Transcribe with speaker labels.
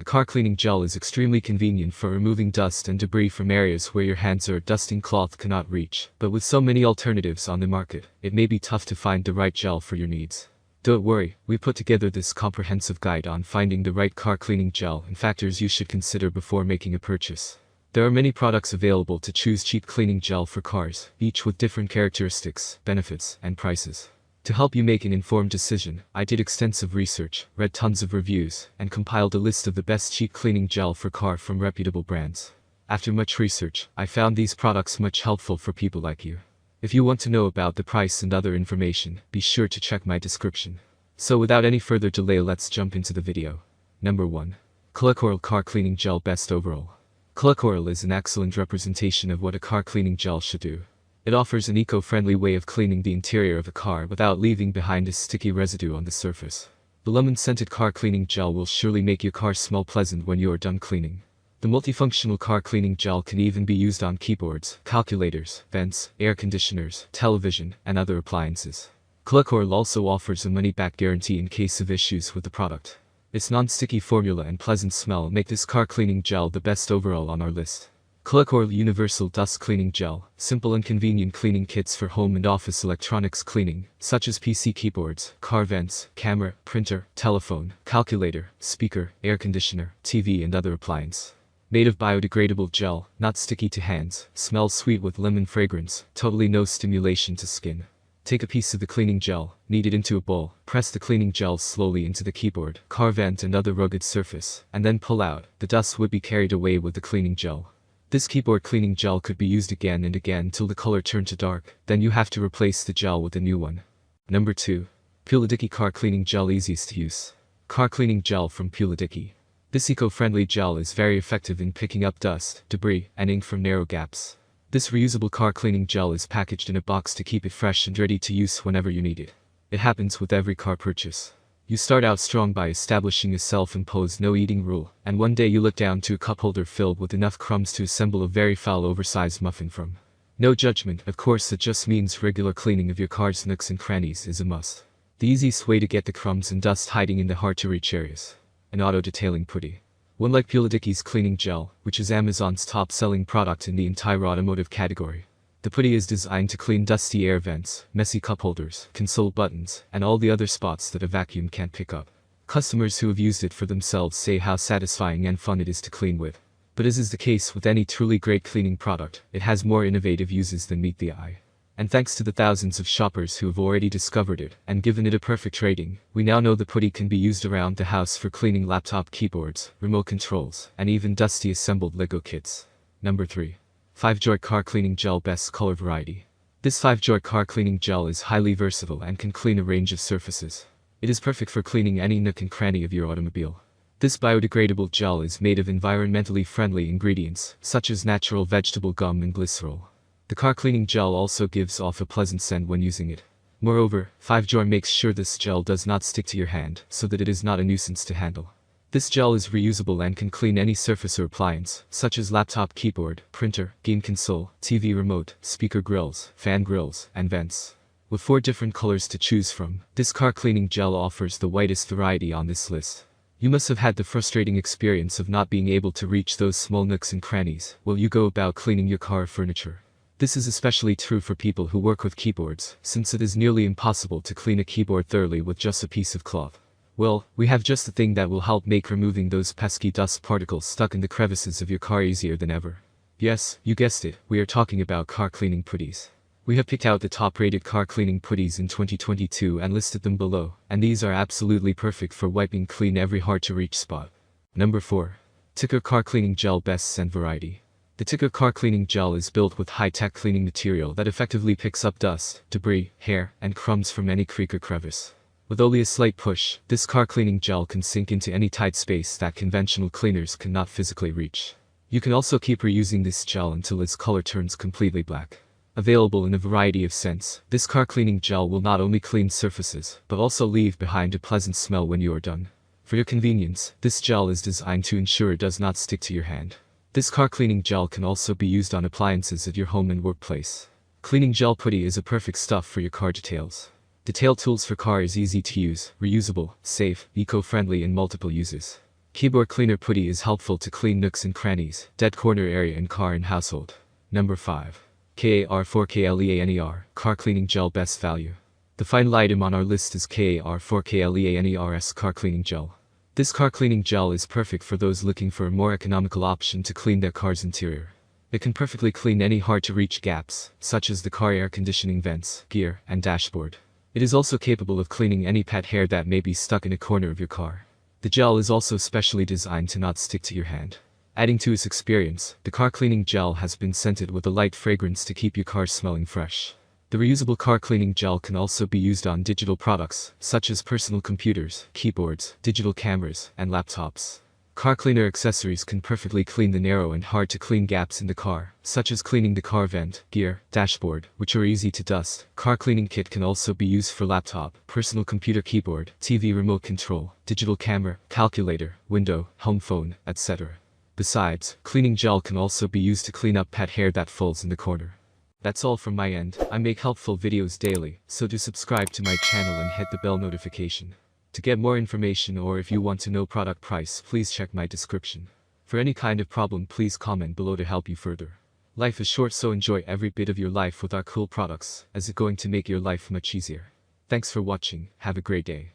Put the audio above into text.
Speaker 1: The car cleaning gel is extremely convenient for removing dust and debris from areas where your hands or dusting cloth cannot reach, but with so many alternatives on the market, it may be tough to find the right gel for your needs. Don't worry, we put together this comprehensive guide on finding the right car cleaning gel and factors you should consider before making a purchase. There are many products available to choose cheap cleaning gel for cars, each with different characteristics, benefits, and prices. To help you make an informed decision, I did extensive research, read tons of reviews, and compiled a list of the best cheap cleaning gel for car from reputable brands. After much research, I found these products much helpful for people like you. If you want to know about the price and other information, be sure to check my description. So without any further delay, let's jump into the video. Number 1. ColorCoral Car Cleaning Gel Best Overall. ColorCoral is an excellent representation of what a car cleaning gel should do. It offers an eco-friendly way of cleaning the interior of a car without leaving behind a sticky residue on the surface. The lemon-scented car cleaning gel will surely make your car smell pleasant when you are done cleaning. The multifunctional car cleaning gel can even be used on keyboards, calculators, vents, air conditioners, television, and other appliances. ColorCoral also offers a money-back guarantee in case of issues with the product. Its non-sticky formula and pleasant smell make this car cleaning gel the best overall on our list. ColorCoral Universal Dust Cleaning Gel, simple and convenient cleaning kits for home and office electronics cleaning, such as PC keyboards, car vents, camera, printer, telephone, calculator, speaker, air conditioner, TV and other appliance. Made of biodegradable gel, not sticky to hands, smells sweet with lemon fragrance, totally no stimulation to skin. Take a piece of the cleaning gel, knead it into a bowl, press the cleaning gel slowly into the keyboard, car vent and other rugged surface, and then pull out. The dust would be carried away with the cleaning gel. This keyboard cleaning gel could be used again and again till the color turned to dark, then you have to replace the gel with a new one. Number 2. PULIDIKI Car Cleaning Gel Easiest to use. Car Cleaning Gel from PULIDIKI. This eco-friendly gel is very effective in picking up dust, debris, and ink from narrow gaps. This reusable car cleaning gel is packaged in a box to keep it fresh and ready to use whenever you need it. It happens with every car purchase. You start out strong by establishing a self-imposed no-eating rule, and one day you look down to a cup holder filled with enough crumbs to assemble a very foul oversized muffin from. No judgment, of course, it just means regular cleaning of your car's nooks and crannies is a must. The easiest way to get the crumbs and dust hiding in the hard-to-reach areas. An auto-detailing putty. One like PULIDIKI's cleaning gel, which is Amazon's top-selling product in the entire automotive category. The putty is designed to clean dusty air vents, messy cup holders, console buttons, and all the other spots that a vacuum can't pick up. Customers who have used it for themselves say how satisfying and fun it is to clean with. But as is the case with any truly great cleaning product, it has more innovative uses than meet the eye. And thanks to the thousands of shoppers who have already discovered it and given it a perfect rating, we now know the putty can be used around the house for cleaning laptop keyboards, remote controls, and even dusty assembled Lego kits. Number 3. FiveJoy Car Cleaning Gel Best Color Variety. This FiveJoy car cleaning gel is highly versatile and can clean a range of surfaces. It is perfect for cleaning any nook and cranny of your automobile. This biodegradable gel is made of environmentally friendly ingredients, such as natural vegetable gum and glycerol. The car cleaning gel also gives off a pleasant scent when using it. Moreover, FiveJoy makes sure this gel does not stick to your hand, so that it is not a nuisance to handle. This gel is reusable and can clean any surface or appliance, such as laptop keyboard, printer, game console, TV remote, speaker grills, fan grills, and vents. With 4 different colors to choose from, this car cleaning gel offers the widest variety on this list. You must have had the frustrating experience of not being able to reach those small nooks and crannies while you go about cleaning your car furniture. This is especially true for people who work with keyboards, since it is nearly impossible to clean a keyboard thoroughly with just a piece of cloth. Well, we have just the thing that will help make removing those pesky dust particles stuck in the crevices of your car easier than ever. Yes, you guessed it, we are talking about car cleaning putties. We have picked out the top-rated car cleaning putties in 2022 and listed them below, and these are absolutely perfect for wiping clean every hard-to-reach spot. Number 4. TICARVE Car Cleaning Gel Best Scent Variety. The TICARVE car cleaning gel is built with high-tech cleaning material that effectively picks up dust, debris, hair, and crumbs from any creak or crevice. With only a slight push, this car cleaning gel can sink into any tight space that conventional cleaners cannot physically reach. You can also keep reusing this gel until its color turns completely black. Available in a variety of scents, this car cleaning gel will not only clean surfaces, but also leave behind a pleasant smell when you are done. For your convenience, this gel is designed to ensure it does not stick to your hand. This car cleaning gel can also be used on appliances at your home and workplace. Cleaning gel putty is a perfect stuff for your car details. Detail tools for car is easy to use, reusable, safe, eco-friendly and multiple uses. Keyboard Cleaner Putty is helpful to clean nooks and crannies, dead corner area in car and household. Number 5. CAR4KLEANER, Car Cleaning Gel Best Value. The final item on our list is CAR4KLEANER's Car Cleaning Gel. This car cleaning gel is perfect for those looking for a more economical option to clean their car's interior. It can perfectly clean any hard-to-reach gaps, such as the car air conditioning vents, gear, and dashboard. It is also capable of cleaning any pet hair that may be stuck in a corner of your car. The gel is also specially designed to not stick to your hand. Adding to its experience, the car cleaning gel has been scented with a light fragrance to keep your car smelling fresh. The reusable car cleaning gel can also be used on digital products, such as personal computers, keyboards, digital cameras, and laptops. Car cleaner accessories can perfectly clean the narrow and hard-to-clean gaps in the car, such as cleaning the car vent, gear, dashboard, which are easy to dust. Car cleaning kit can also be used for laptop, personal computer keyboard, TV remote control, digital camera, calculator, window, home phone, etc. Besides, cleaning gel can also be used to clean up pet hair that falls in the corner. That's all from my end. I make helpful videos daily, so do subscribe to my channel and hit the bell notification. To get more information or if you want to know product price, please check my description. For any kind of problem, please comment below to help you further. Life is short, so enjoy every bit of your life with our cool products, as it's going to make your life much easier. Thanks for watching, have a great day.